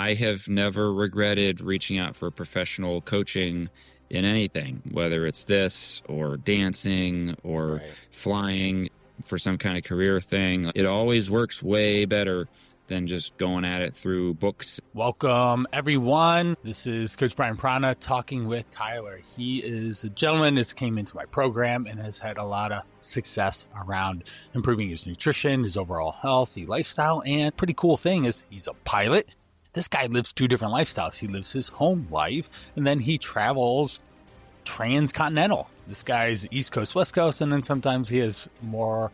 I have never regretted reaching out for professional coaching in anything, whether it's this or dancing or Right. flying for some kind of career thing. It always works way better than just going at it through books. Welcome, everyone. This is Coach Brian Prana talking with Tyler. He is a gentleman that came into my program and has had a lot of success around improving his nutrition, his overall healthy lifestyle. And pretty cool thing is he's a pilot. This guy lives two different lifestyles. He lives his home life, and then he travels transcontinental. This guy's East Coast, West Coast, and then sometimes he has more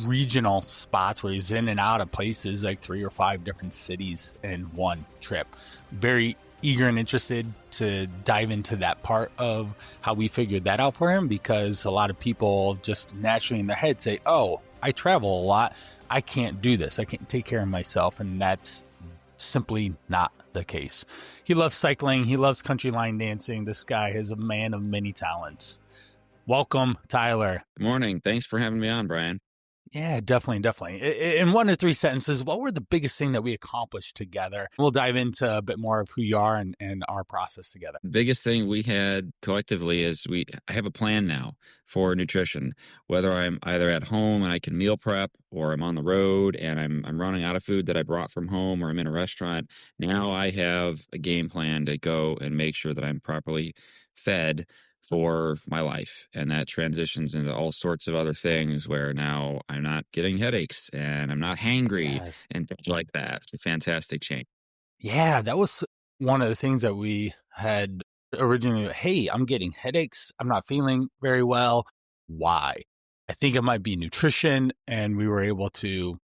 regional spots where he's in and out of places, like 3 or 5 different cities in one trip. Very eager and interested to dive into that part of how we figured that out for him, because a lot of people just naturally in their head say, oh, I travel a lot, I can't do this, I can't take care of myself. And that's simply not the case. He loves cycling, he loves country line dancing. This guy is a man of many talents. Welcome, Tyler. Good morning. Thanks for having me on, Brian. Yeah, definitely. In 1 to 3 sentences, what were the biggest thing that we accomplished together? We'll dive into a bit more of who you are and our process together. The biggest thing we had collectively is I have a plan now for nutrition, whether I'm either at home and I can meal prep, or I'm on the road and I'm running out of food that I brought from home, or I'm in a restaurant. Now I have a game plan to go and make sure that I'm properly fed for my life. And that transitions into all sorts of other things where now I'm not getting headaches and I'm not hangry. Yes. And things like that. It's a fantastic change. Yeah, that was one of the things that we had originally. Hey, I'm getting headaches. I'm not feeling very well. Why? I think it might be nutrition. And we were able to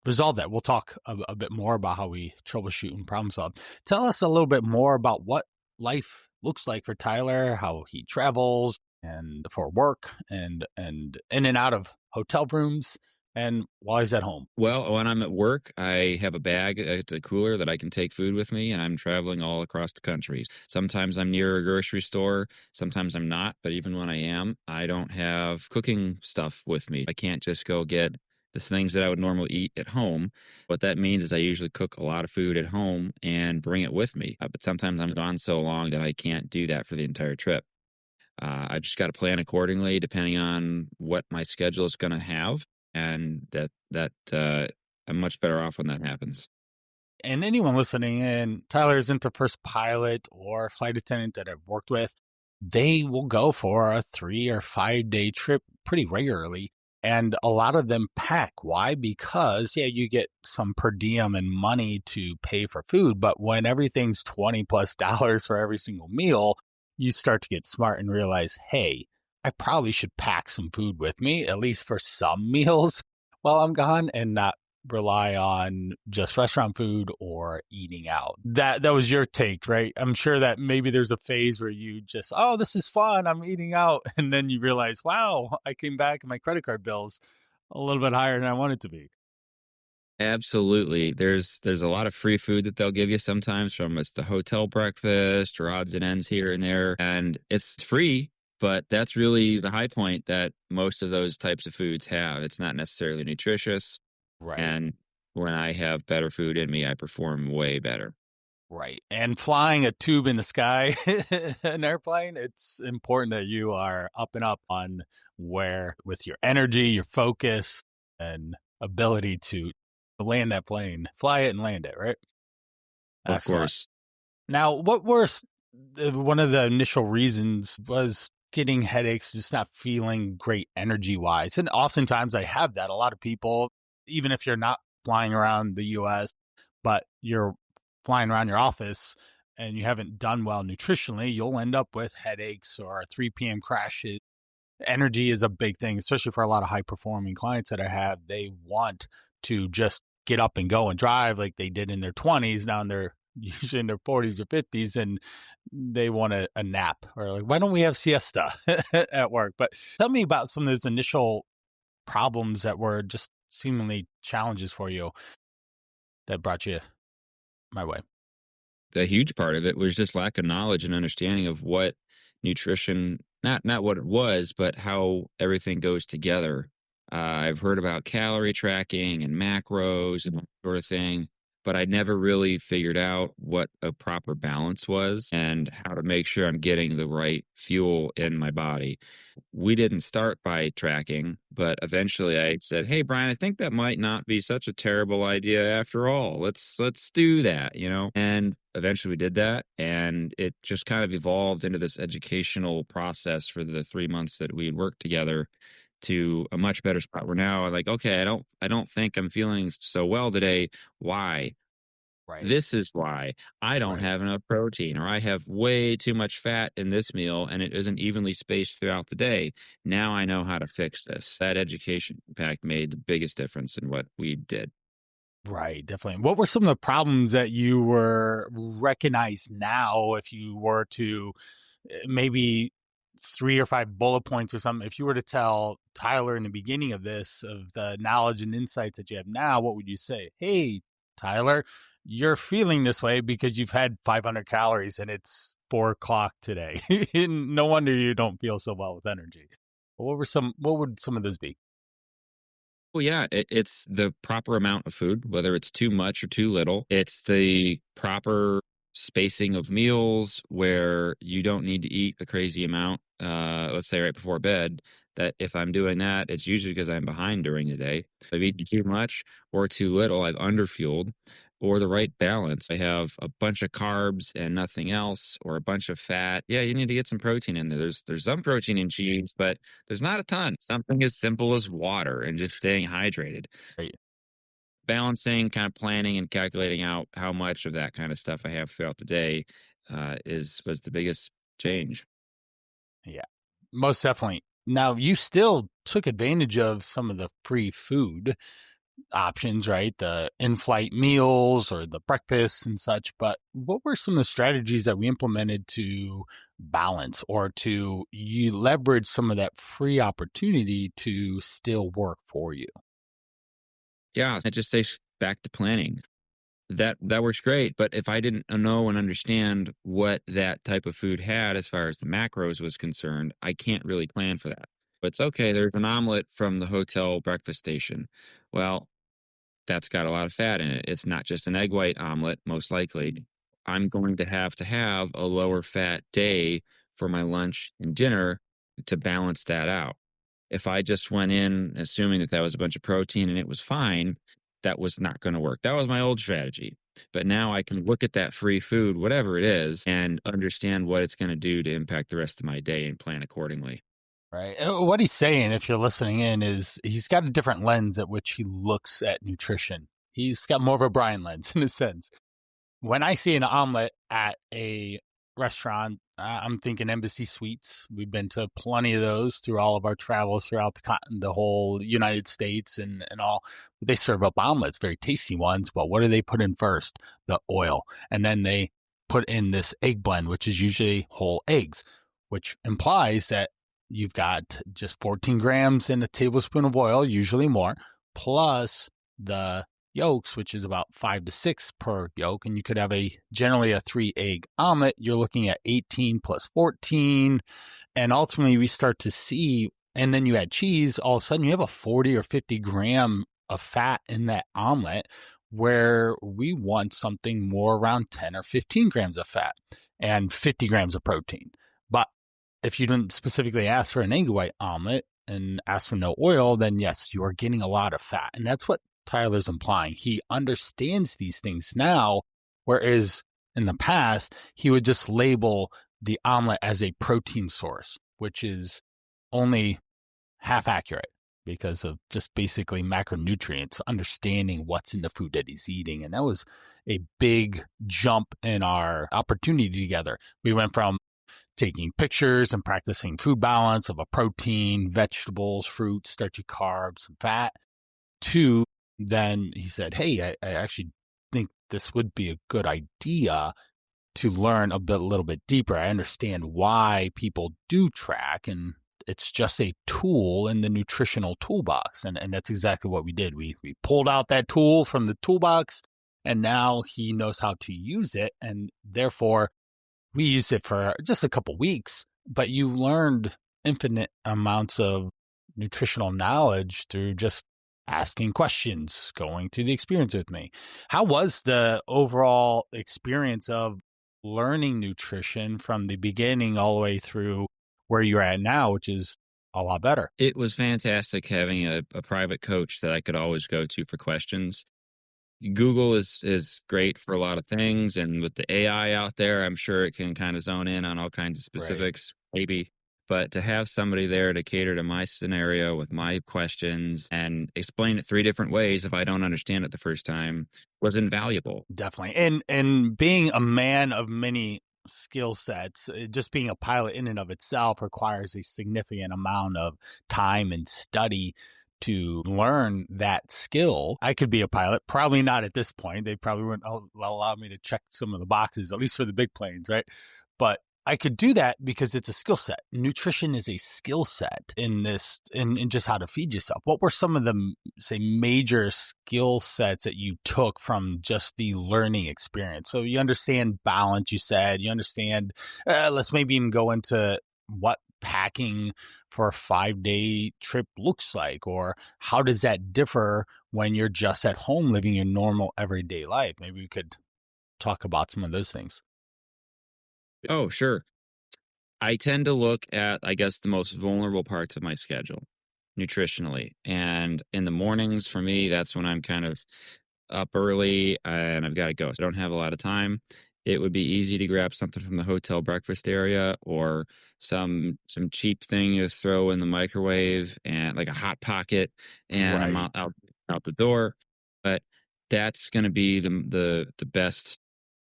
resolve that. We'll talk a bit more about how we troubleshoot and problem solve. Tell us a little bit more about what life looks like for Tyler, how he travels and for work and in and out of hotel rooms, and while he's at home. Well, when I'm at work, I have a bag, a cooler that I can take food with me, and I'm traveling all across the country. Sometimes I'm near a grocery store, sometimes I'm not, but even when I am, I don't have cooking stuff with me. I can't just go get the things that I would normally eat at home. What that means is I usually cook a lot of food at home and bring it with me. But sometimes I'm gone so long that I can't do that for the entire trip. I just got to plan accordingly depending on what my schedule is going to have. And that I'm much better off when that happens. And anyone listening in, Tyler isn't the first pilot or flight attendant that I've worked with. They will go for a 3 or 5 day trip pretty regularly. And a lot of them pack. Why? Because, yeah, you get some per diem and money to pay for food. But when everything's $20+ for every single meal, you start to get smart and realize, hey, I probably should pack some food with me, at least for some meals while I'm gone, and not rely on just restaurant food or eating out. That was your take, right? I'm sure that maybe there's a phase where you just, oh, this is fun, I'm eating out. And then you realize, wow, I came back and my credit card bill's a little bit higher than I want it to be. Absolutely. There's a lot of free food that they'll give you sometimes, from it's the hotel breakfast or odds and ends here and there. And it's free, but that's really the high point that most of those types of foods have. It's not necessarily nutritious. Right. And when I have better food in me, I perform way better. Right. And flying a tube in the sky, an airplane, it's important that you are up and up on where, with your energy, your focus, and ability to land that plane, fly it and land it, right? Of Excellent. course. Now, what were one of the initial reasons was getting headaches, just not feeling great energy wise. And oftentimes I have that. A lot of people, even if you're not flying around the US, but you're flying around your office and you haven't done well nutritionally, you'll end up with headaches or 3 p.m. crashes. Energy is a big thing, especially for a lot of high performing clients that I have. They want to just get up and go and drive like they did in their 20s. Now they're usually in their 40s or 50s and they want a nap, or like, why don't we have siesta at work? But tell me about some of those initial problems that were just seemingly challenges for you that brought you my way. A huge part of it was just lack of knowledge and understanding of what nutrition, not what it was, but how everything goes together. I've heard about calorie tracking and macros and that sort of thing, but I never really figured out what a proper balance was and how to make sure I'm getting the right fuel in my body. We didn't start by tracking, but eventually I said, "Hey Brian, I think that might not be such a terrible idea after all. Let's do that, you know?" And eventually we did that, and it just kind of evolved into this educational process for the 3 months that we had worked together to a much better spot where now I'm like, "Okay, I don't think I'm feeling so well today. Why? Right. This is why I don't Right. have enough protein, or I have way too much fat in this meal and it isn't evenly spaced throughout the day. Now I know how to fix this." That education impact made the biggest difference in what we did. Right, definitely. What were some of the problems that you were recognize now if you were to maybe 3 or 5 bullet points or something, if you were to tell Tyler in the beginning of this, of the knowledge and insights that you have now, what would you say? "Hey, Tyler, you're feeling this way because you've had 500 calories and it's 4 o'clock today. And no wonder you don't feel so well with energy." What would some of those be? Well, yeah, it's the proper amount of food, whether it's too much or too little. It's the proper spacing of meals where you don't need to eat a crazy amount, let's say right before bed. That if I'm doing that, it's usually because I'm behind during the day. If I've eaten too much or too little, I've underfueled, or the right balance. I have a bunch of carbs and nothing else, or a bunch of fat. Yeah, you need to get some protein in there. There's some protein in cheese, but there's not a ton. Something as simple as water and just staying hydrated. Right. Balancing, kind of planning and calculating out how much of that kind of stuff I have throughout the day is was the biggest change. Yeah, most definitely. Now, you still took advantage of some of the free food options, right? The in-flight meals or the breakfasts and such. But what were some of the strategies that we implemented to balance or to you leverage some of that free opportunity to still work for you? Yeah, I just say back to planning. That works great, but if I didn't know and understand what that type of food had as far as the macros was concerned, I can't really plan for that. But it's okay, there's an omelet from the hotel breakfast station. Well, that's got a lot of fat in it. It's not just an egg white omelet, most likely. I'm going to have a lower fat day for my lunch and dinner to balance that out. If I just went in assuming that that was a bunch of protein and it was fine, that was not going to work. That was my old strategy. But now I can look at that free food, whatever it is, and understand what it's going to do to impact the rest of my day and plan accordingly. Right. What he's saying, if you're listening in, is he's got a different lens at which he looks at nutrition. He's got more of a Brian lens in a sense. When I see an omelet at a restaurant, I'm thinking Embassy Suites. We've been to plenty of those through all of our travels throughout the whole United States and all. They serve up omelets, very tasty ones, but what do they put in first? The oil. And then they put in this egg blend, which is usually whole eggs, which implies that you've got just 14 grams in a tablespoon of oil, usually more, plus the yolks, which is about 5 to 6 per yolk. And you could have generally a 3 egg omelet. You're looking at 18 plus 14. And ultimately we start to see, and then you add cheese, all of a sudden you have a 40 or 50 gram of fat in that omelet, where we want something more around 10 or 15 grams of fat and 50 grams of protein. But if you didn't specifically ask for an egg white omelet and ask for no oil, then yes, you are getting a lot of fat. And that's what Tyler's implying. He understands these things now, whereas in the past, he would just label the omelet as a protein source, which is only half accurate because of just basically macronutrients, understanding what's in the food that he's eating. And that was a big jump in our opportunity together. We went from taking pictures and practicing food balance of a protein, vegetables, fruits, starchy carbs, and fat, to then he said, "Hey, I actually think this would be a good idea to learn a little bit deeper. I understand why people do track, and it's just a tool in the nutritional toolbox." And that's exactly what we did. We pulled out that tool from the toolbox, and now he knows how to use it. And therefore, we used it for just a couple weeks, but you learned infinite amounts of nutritional knowledge through just asking questions, going through the experience with me. How was the overall experience of learning nutrition from the beginning all the way through where you're at now, which is a lot better? It was fantastic having a private coach that I could always go to for questions. Google is great for a lot of things, and with the AI out there, I'm sure it can kind of zone in on all kinds of Right. specifics, maybe. But to have somebody there to cater to my scenario with my questions and explain it three different ways if I don't understand it the first time was invaluable. Definitely. And being a man of many skill sets, just being a pilot in and of itself requires a significant amount of time and study to learn that skill. I could be a pilot, probably not at this point. They probably wouldn't allow me to check some of the boxes, at least for the big planes, right? But I could do that because it's a skill set. Nutrition is a skill set in this, in just how to feed yourself. What were some of the, say, major skill sets that you took from just the learning experience? So you understand balance, you said, you understand, let's maybe even go into what packing for a 5-day trip looks like, or how does that differ when you're just at home living your normal everyday life? Maybe we could talk about some of those things. Oh, sure. I tend to look at, I guess, the most vulnerable parts of my schedule nutritionally. And in the mornings, for me, that's when I'm kind of up early and I've got to go. So I don't have a lot of time. It would be easy to grab something from the hotel breakfast area or some cheap thing to throw in the microwave and like a hot pocket, and I'm Right. out the door. But that's going to be the best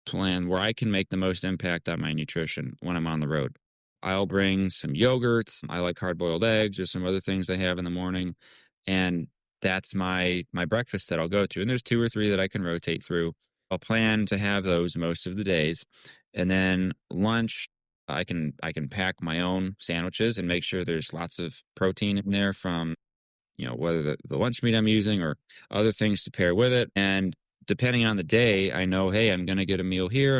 plan where I can make the most impact on my nutrition when I'm on the road. I'll bring some yogurts. I like hard boiled eggs or some other things I have in the morning. And that's my breakfast that I'll go to. And there's two or three that I can rotate through. I'll plan to have those most of the days. And then lunch, I can pack my own sandwiches and make sure there's lots of protein in there from, whether the lunch meat I'm using or other things to pair with it. And depending on the day, I know, hey, I'm gonna get a meal here.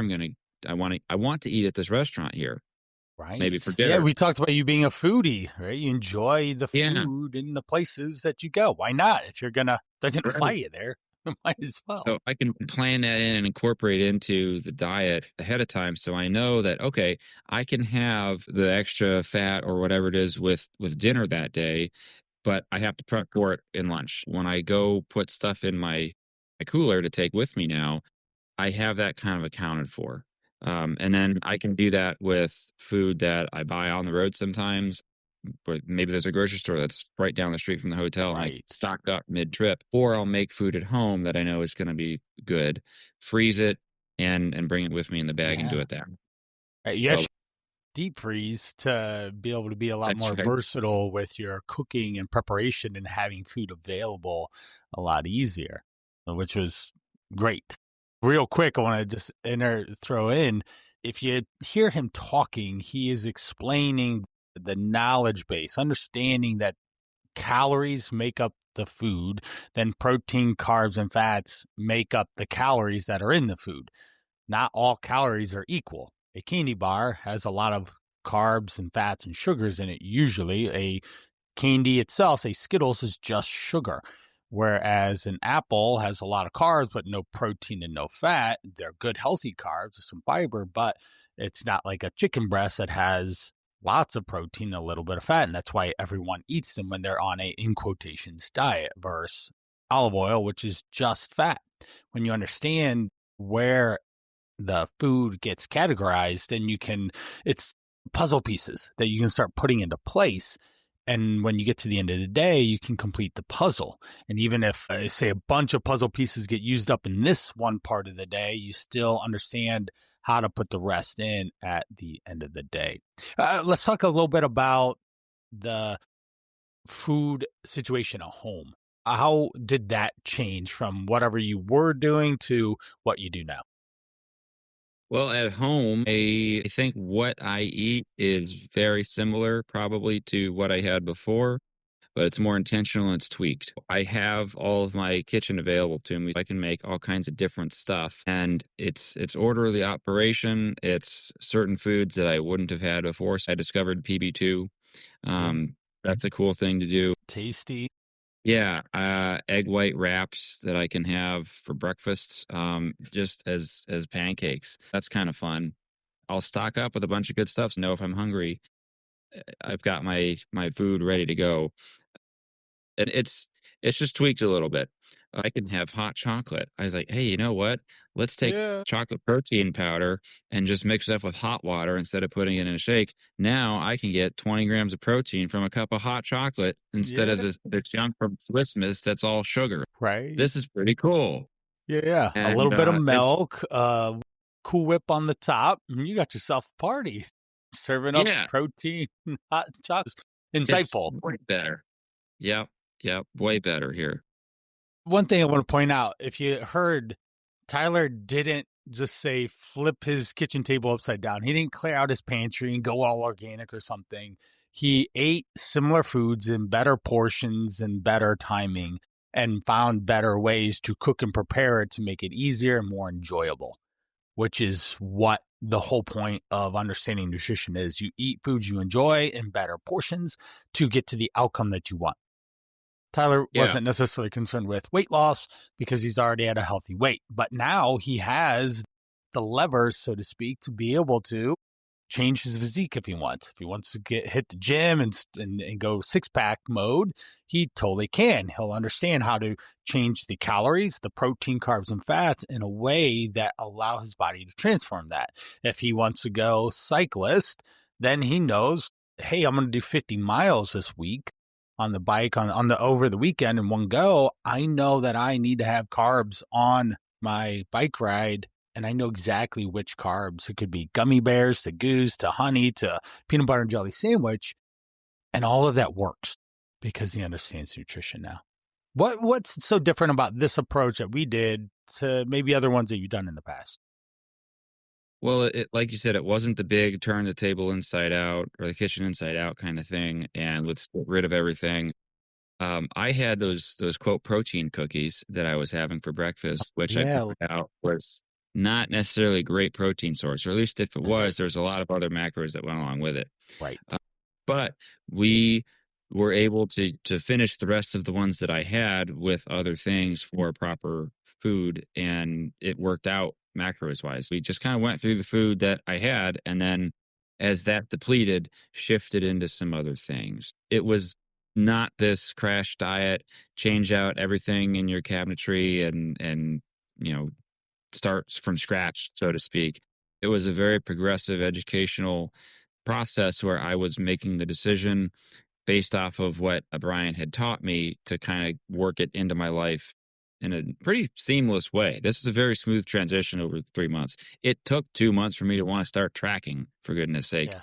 I want to eat at this restaurant here, maybe for Right. Yeah, dinner. we talked about you being a foodie, right? You enjoy the Yeah. food in the places that you go. Why not? If they're gonna fly Right. you there, might as well. So I can plan that in and incorporate into the diet ahead of time so I know that, okay, I can have the extra fat or whatever it is with dinner that day, but I have to prep for it in lunch. When I go put stuff in my cooler to take with me now, I have that kind of accounted for. And then I can do that with food that I buy on the road sometimes. But maybe there's a grocery store that's right down the street from the hotel and I Right. stocked up mid trip. Or I'll make food at home that I know is going to be good, freeze it, and bring it with me in the bag and do Yeah. it there. Right. You So actually deep freeze to be able to be a lot that's more right. versatile with your cooking and preparation and having food available a lot easier, which was great. Real quick, I want to just throw in, if you hear him talking, he is explaining the knowledge base, understanding that calories make up the food, then protein, carbs, and fats make up the calories that are in the food. Not all calories are equal. A candy bar has a lot of carbs and fats and sugars in it. Usually, a candy itself, say Skittles, is just sugar. Whereas an apple has a lot of carbs, but no protein and no fat. They're good, healthy carbs with some fiber, but it's not like a chicken breast that has lots of protein, and a little bit of fat. And that's why everyone eats them when they're on a, in quotations, diet versus olive oil, which is just fat. When you understand where the food gets categorized, and it's puzzle pieces that you can start putting into place. And when you get to the end of the day, you can complete the puzzle. And even if, say, a bunch of puzzle pieces get used up in this one part of the day, you still understand how to put the rest in at the end of the day. Let's talk a little bit about the food situation at home. How did that change from whatever you were doing to what you do now? Well, at home, I think what I eat is very similar probably to what I had before, but it's more intentional and it's tweaked. I have all of my kitchen available to me. I can make all kinds of different stuff, and it's order of the operation. It's certain foods that I wouldn't have had before. So I discovered PB2. Yeah. That's a cool thing to do. Tasty. Yeah, egg white wraps that I can have for breakfast, just as pancakes. That's kind of fun. I'll stock up with a bunch of good stuff. So know if I'm hungry, I've got my food ready to go. And it's just tweaked a little bit. I can have hot chocolate. I was like, hey, you know what? Let's take Yeah. chocolate protein powder and just mix it up with hot water instead of putting it in a shake. Now I can get 20 grams of protein from a cup of hot chocolate instead of Yeah. the junk from Swiss Miss that's all sugar. Right. This is pretty cool. Yeah. Yeah. A little And bit of it's milk, Cool Whip on the top, and you got yourself a party. Serving up yeah, protein, and hot chocolate. it's Insightful. way better. Yep, yep, way better here. One thing I want to point out, if you heard, Tyler didn't just say flip his kitchen table upside down. He didn't clear out his pantry and go all organic or something. He ate similar foods in better portions and better timing and found better ways to cook and prepare it to make it easier and more enjoyable, which is what the whole point of understanding nutrition is. You eat foods you enjoy in better portions to get to the outcome that you want. Tyler Yeah, wasn't necessarily concerned with weight loss because he's already at a healthy weight, but now he has the levers, so to speak, to be able to change his physique if he wants. If he wants to hit the gym and go 6-pack mode, he totally can. He'll understand how to change the calories, the protein, carbs, and fats in a way that allow his body to transform that. If he wants to go cyclist, then he knows, hey, I'm going to do 50 miles this week on the bike on the over the weekend in one go. I know that I need to have carbs on my bike ride, and I know exactly which carbs. It could be gummy bears to goose to honey to peanut butter and jelly sandwich, and all of that works because he understands nutrition now. What's so different about this approach that we did to maybe other ones that you've done in the past? well, like you said, it wasn't the big turn the table inside out or the kitchen inside out kind of thing, and let's get rid of everything. I had those quote protein cookies that I was having for breakfast, which I Yeah, found out was not necessarily a great protein source, or at least if it right, was, there's a lot of other macros that went along with it. right. But we were able to finish the rest of the ones that I had with other things for proper food, and it worked out macros wise. We just kind of went through the food that I had, and then as that depleted, shifted into some other things. It was not this crash diet, change out everything in your cabinetry and you know starts from scratch, so to speak. It was a very progressive educational process where I was making the decision based off of what Brian had taught me to kind of work it into my life in a pretty seamless way. This is a very smooth transition over 3 months. It took 2 months for me to want to start tracking, for goodness sake. Yeah.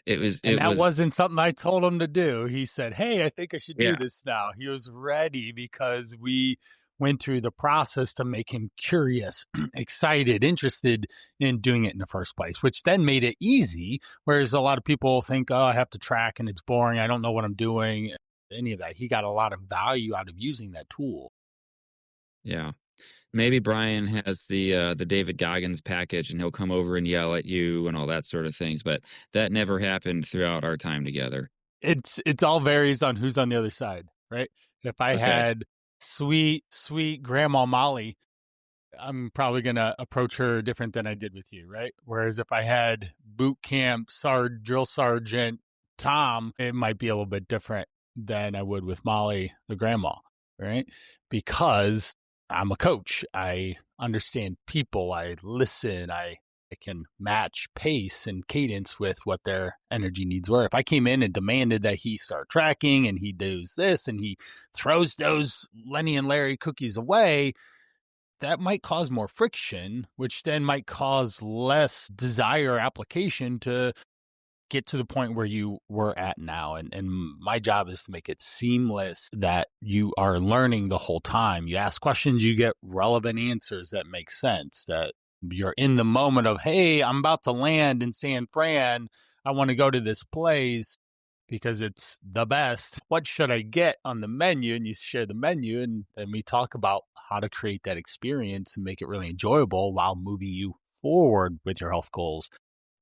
It was, And it that was, wasn't something I told him to do. He said, hey, I think I should do yeah, this now. He was ready because we went through the process to make him curious, excited, interested in doing it in the first place, which then made it easy. Whereas a lot of people think, oh, I have to track and it's boring. I don't know what I'm doing. Any of that. He got a lot of value out of using that tool. yeah. Maybe Brian has the David Goggins package and he'll come over and yell at you and all that sort of things, but that never happened throughout our time together. It's all varies on who's on the other side, right? If I Okay. had sweet Grandma Molly, I'm probably going to approach her different than I did with you, right? Whereas if I had boot camp drill sergeant Tom, it might be a little bit different than I would with Molly, the grandma, right? Because I'm a coach. I understand people. I listen. I can match pace and cadence with what their energy needs were. If I came in and demanded that he start tracking and he does this and he throws those Lenny and Larry cookies away, that might cause more friction, which then might cause less desire application to get to the point where you were at now. And my job is to make it seamless that you are learning the whole time. You ask questions, you get relevant answers that make sense, that you're in the moment of, hey, I'm about to land in San Fran. I want to go to this place because it's the best. What should I get on the menu? And you share the menu, and then we talk about how to create that experience and make it really enjoyable while moving you forward with your health goals,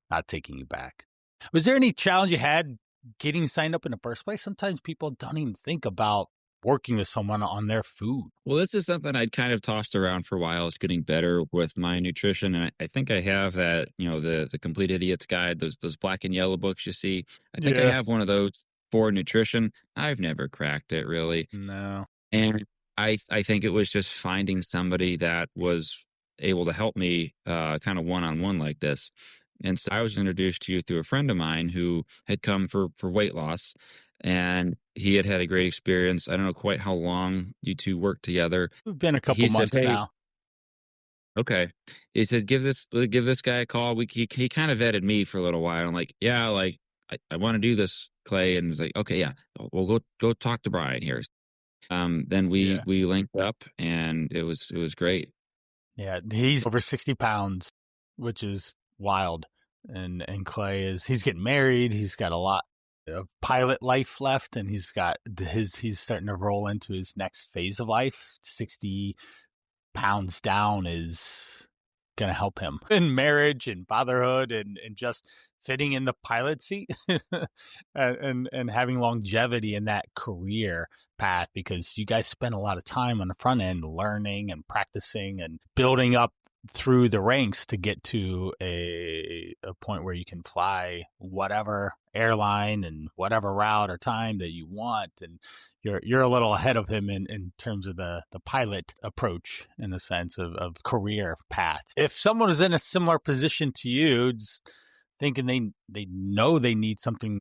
not taking you back. Was there any challenge you had getting signed up in the first place? Sometimes people don't even think about working with someone on their food? Well, this is something I'd kind of tossed around for a while. Is getting better with my nutrition, and I think I have that. The Complete Idiot's Guide, those black and yellow books you see. I think I Yeah. have one of those for nutrition. I've never cracked it really, No. and I think it was just finding somebody that was able to help me, kind of one on one like this. And so I was introduced to you through a friend of mine who had come for weight loss, and he had had a great experience. I don't know quite how long you two worked together. It's been a He couple said, months "Hey," now. okay. He said, give this guy a call." He kind of vetted me for a little while. I'm like, "Yeah, like I want to do this, Clay." And he's like, "Okay, yeah, we'll go talk to Brian here." Then we Yeah. we linked up, and it was great. Yeah. He's over 60 pounds, which is wild. And Clay he's getting married. He's got a lot of pilot life left, and he's starting to roll into his next phase of life. 60 pounds down is going to help him in marriage and fatherhood and just fitting in the pilot seat and having longevity in that career path, because you guys spend a lot of time on the front end learning and practicing and building up through the ranks to get to a point where you can fly whatever airline and whatever route or time that you want. And you're a little ahead of him in terms of the pilot approach, in the sense of career path. If someone is in a similar position to you, just thinking they know they need something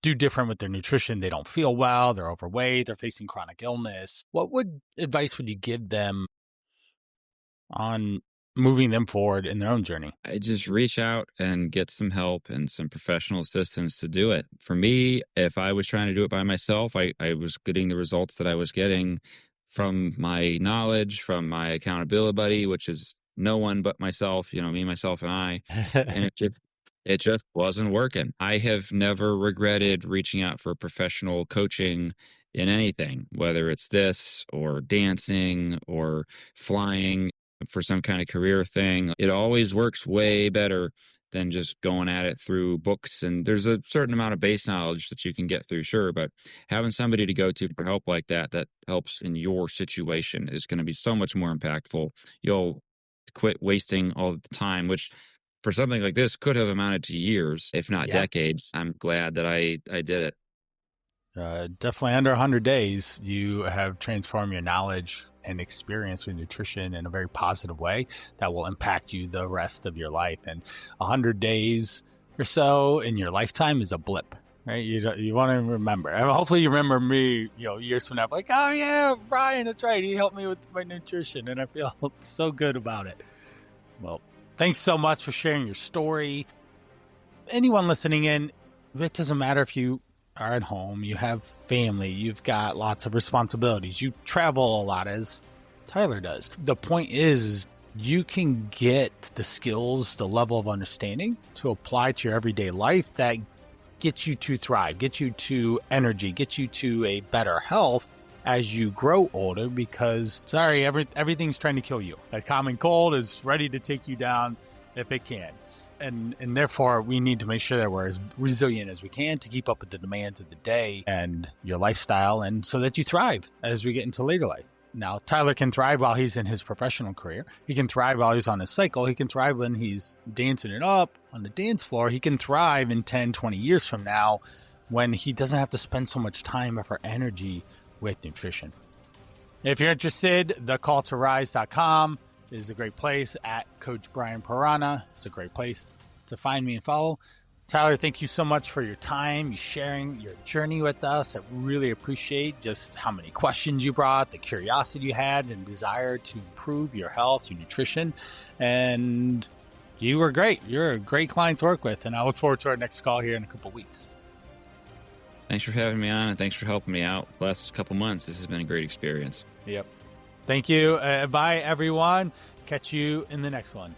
do different with their nutrition, they don't feel well, they're overweight, they're facing chronic illness, what advice would you give them on moving them forward in their own journey? I just reach out and get some help and some professional assistance to do it. For me, if I was trying to do it by myself, I was getting the results that I was getting from my knowledge, from my accountability buddy, which is no one but myself, me, myself, and I. And it just wasn't working. I have never regretted reaching out for professional coaching in anything, whether it's this or dancing or flying for some kind of career thing. It always works way better than just going at it through books. And there's a certain amount of base knowledge that you can get through, sure, but having somebody to go to for help like that helps in your situation is going to be so much more impactful. You'll quit wasting all the time, which for something like this could have amounted to years, if not Yeah. decades. I'm glad that I did it. Definitely under 100 days, you have transformed your knowledge and experience with nutrition in a very positive way that will impact you the rest of your life. And 100 days or so in your lifetime is a blip, right? You want to remember. And hopefully you remember me, years from now, like, oh yeah, Brian, that's right. He helped me with my nutrition, and I feel so good about it. Well, thanks so much for sharing your story. Anyone listening in, it doesn't matter if you are at home, you have family, you've got lots of responsibilities, you travel a lot as Tyler does. The point is you can get the skills, the level of understanding to apply to your everyday life that gets you to thrive, gets you to energy, gets you to a better health as you grow older, because everything's trying to kill you. That common cold is ready to take you down if it can. And therefore, we need to make sure that we're as resilient as we can to keep up with the demands of the day and your lifestyle, and so that you thrive as we get into later life. Now, Tyler can thrive while he's in his professional career. He can thrive while he's on his cycle. He can thrive when he's dancing it up on the dance floor. He can thrive in 10, 20 years from now when he doesn't have to spend so much time, effort, energy with nutrition. If you're interested, thecalltorise.com is a great place. At Coach Brian Parana, it's a great place to find me and follow. Tyler, thank you so much for your time, you sharing your journey with us. I really appreciate just how many questions you brought, the curiosity you had, and desire to improve your health, your nutrition. And you were great. You're a great client to work with, and I look forward to our next call here in a couple of weeks. Thanks for having me on, and thanks for helping me out the last couple months. This has been a great experience. Yep. Thank you. Bye, everyone. Catch you in the next one.